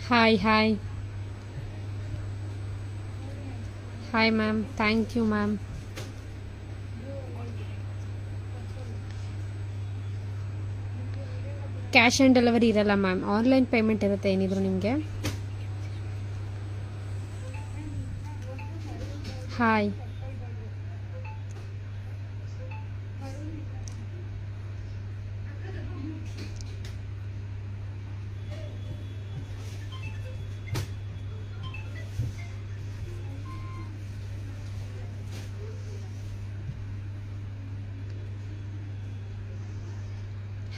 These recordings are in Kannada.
Hi, hi. Hi, ma'am. Thank you, ma'am. Cash on delivery ಇರಲ್ಲ ಮ್ಯಾಮ್, ಆನ್ಲೈನ್ ಪೇಮೆಂಟ್ ಇರುತ್ತೆ ಏನಿದ್ರು ನಿಮಗೆ. ಹಾಯ್.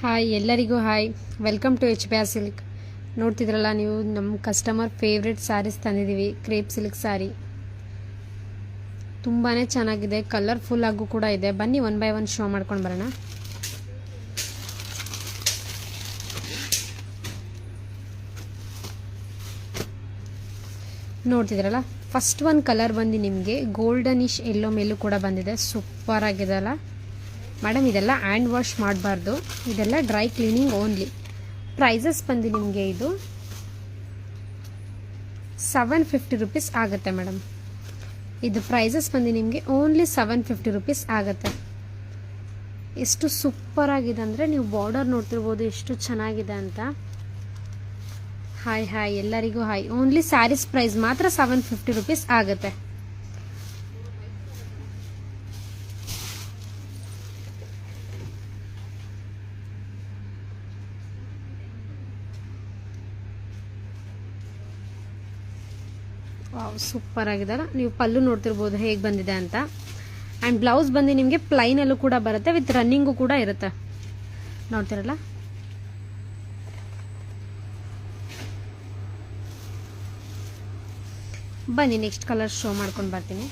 ಹಾಯ್ ಎಲ್ಲರಿಗೂ hi. Welcome to H B R silk. ನೋಡ್ತಿದ್ರಲ್ಲ ನೀವು, ನಮ್ಮ ಕಸ್ಟಮರ್ ಫೇವ್ರೆಟ್ ಸ್ಯಾರೀಸ್ ತಂದಿದ್ದೀವಿ. ಕ್ರೇಪ್ ಸಿಲ್ಕ್ ಸ್ಯಾರಿ ತುಂಬಾ ಚೆನ್ನಾಗಿದೆ, ಕಲರ್ಫುಲ್ ಆಗು ಕೂಡ ಇದೆ. ಬನ್ನಿ ಒನ್ ಬೈ ಒನ್ ಶೋ ಮಾಡ್ಕೊಂಡು ಬರೋಣ. ನೋಡ್ತಿದ್ರಲ್ಲ, ಫಸ್ಟ್ ಒಂದು ಕಲರ್ ಬಂದು ನಿಮಗೆ ಗೋಲ್ಡನಿಶ್ ಎಲ್ಲೋ ಮೇಲೂ ಕೂಡ ಬಂದಿದೆ. ಸೂಪರ್ ಆಗಿದೆ ಅಲ್ಲ ಮೇಡಮ್. ಇದೆಲ್ಲ ಹ್ಯಾಂಡ್ ವಾಶ್ ಮಾಡಬಾರ್ದು, ಇದೆಲ್ಲ ಡ್ರೈ ಕ್ಲೀನಿಂಗ್ ಓನ್ಲಿ. ಪ್ರೈಸಸ್ ಬಂದು ನಿಮಗೆ ಇದು 750 ರುಪೀಸ್ ಆಗುತ್ತೆ ಮೇಡಮ್. ಇದು ಪ್ರೈಸಸ್ ಬಂದು ನಿಮಗೆ ಓನ್ಲಿ 750 ರುಪೀಸ್ ಆಗುತ್ತೆ. ಎಷ್ಟು ಸೂಪರ್ ಆಗಿದೆ ಅಂದರೆ ನೀವು ಬಾರ್ಡರ್ ನೋಡ್ತಿರ್ಬೋದು ಎಷ್ಟು ಚೆನ್ನಾಗಿದೆ ಅಂತ. ಹಾಯ್ ಹಾಯ್ ಎಲ್ಲರಿಗೂ ಹಾಯ್. ಓನ್ಲಿ ಸ್ಯಾರೀಸ್ ಪ್ರೈಸ್ ಮಾತ್ರ 750 ರುಪೀಸ್ ಆಗುತ್ತೆ. ವಾವ್, ಸೂಪರ್ ಆಗಿದೆಲ್ಲ. ನೀವು ಪಲ್ಲು ನೋಡ್ತಿರ್ಬೋದು ಹೇಗೆ ಬಂದಿದೆ ಅಂತ. ಆ್ಯಂಡ್ ಬ್ಲೌಸ್ ಬಂದು ನಿಮಗೆ ಪ್ಲೈನಲ್ಲೂ ಕೂಡ ಬರುತ್ತೆ, ವಿತ್ ರನ್ನಿಂಗು ಕೂಡ ಇರುತ್ತೆ. ನೋಡ್ತಿರಲ್ಲ, ಬನ್ನಿ ನೆಕ್ಸ್ಟ್ ಕಲರ್ ಶೋ ಮಾಡ್ಕೊಂಡು ಬರ್ತೀನಿ.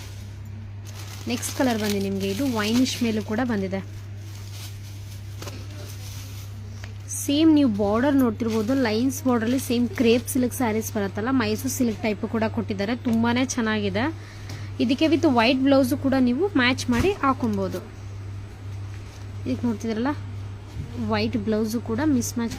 ನೆಕ್ಸ್ಟ್ ಕಲರ್ ಬಂದು ನಿಮಗೆ ಇದು ವೈನಿಶ್ ಮೇಲೂ ಕೂಡ ಬಂದಿದೆ. ಸೇಮ್ ನೀವು ಬಾರ್ಡರ್ ನೋಡ್ತಿರ್ಬೋದು, ಲೈನ್ಸ್ ಬಾರ್ಡರಲ್ಲಿ ಸೇಮ್ ಕ್ರೇಪ್ ಸಿಲ್ಕ್ ಸ್ಯಾರೀಸ್ ಬರುತ್ತಲ್ಲ, ಮೈಸೂರು ಸಿಲ್ಕ್ ಟೈಪ್ ಕೂಡ ಕೊಟ್ಟಿದ್ದಾರೆ. ತುಂಬಾ ಚೆನ್ನಾಗಿದೆ. ಇದಕ್ಕೆ ವಿತ್ ವೈಟ್ ಬ್ಲೌಸು ಕೂಡ ನೀವು ಮ್ಯಾಚ್ ಮಾಡಿ ಹಾಕೊಬೋದು. ಇದಕ್ಕೆ ನೋಡ್ತಿದ್ರಲ್ಲ, ವೈಟ್ ಬ್ಲೌಸು ಕೂಡ ಮಿಸ್ ಮ್ಯಾಚ್